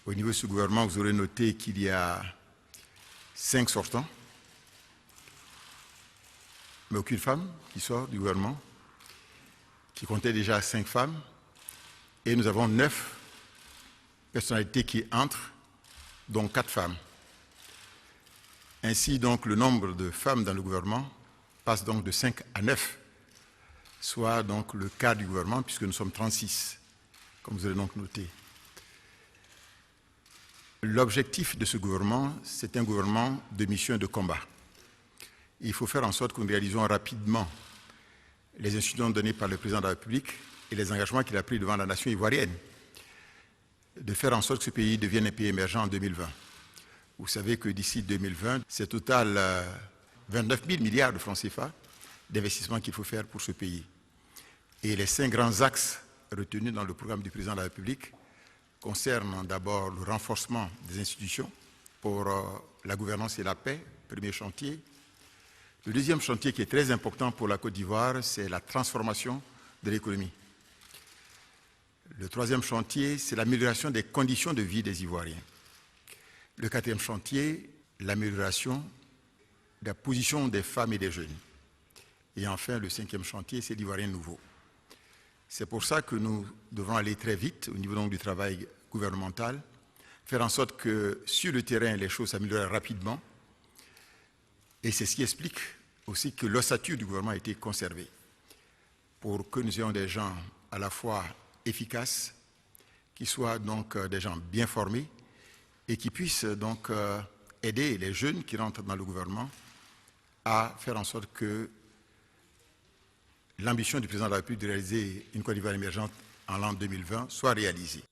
Au niveau de ce gouvernement, vous aurez noté qu'il y a 5 sortants, mais aucune femme qui sort du gouvernement, qui comptait déjà 5 femmes, et nous avons 9 personnalités qui entrent, dont 4 femmes. Ainsi, donc, le nombre de femmes dans le gouvernement passe donc de 5 à 9, soit donc le quart du gouvernement, puisque nous sommes 36, comme vous allez donc noter. L'objectif de ce gouvernement, c'est un gouvernement de mission et de combat. Il faut faire en sorte que nous réalisons rapidement les instructions données par le président de la République et les engagements qu'il a pris devant la nation ivoirienne, de faire en sorte que ce pays devienne un pays émergent en 2020. Vous savez que d'ici 2020, c'est total 29 000 milliards de francs CFA d'investissement qu'il faut faire pour ce pays. Et les 5 grands axes retenus dans le programme du président de la République concernent d'abord le renforcement des institutions pour la gouvernance et la paix, premier chantier. Le deuxième chantier qui est très important pour la Côte d'Ivoire, c'est la transformation de l'économie. Le troisième chantier, c'est l'amélioration des conditions de vie des Ivoiriens. Le quatrième chantier, l'amélioration de la position des femmes et des jeunes. Et enfin, le 5e chantier, c'est l'Ivoirien nouveau. C'est pour ça que nous devrons aller très vite au niveau donc du travail gouvernemental, faire en sorte que sur le terrain, les choses s'améliorent rapidement. Et c'est ce qui explique aussi que l'ossature du gouvernement a été conservée pour que nous ayons des gens à la fois efficaces, qui soient donc des gens bien formés et qui puissent donc aider les jeunes qui rentrent dans le gouvernement à faire en sorte que l'ambition du président de la République de réaliser une Côte d'Ivoire émergente en l'an 2020 soit réalisée.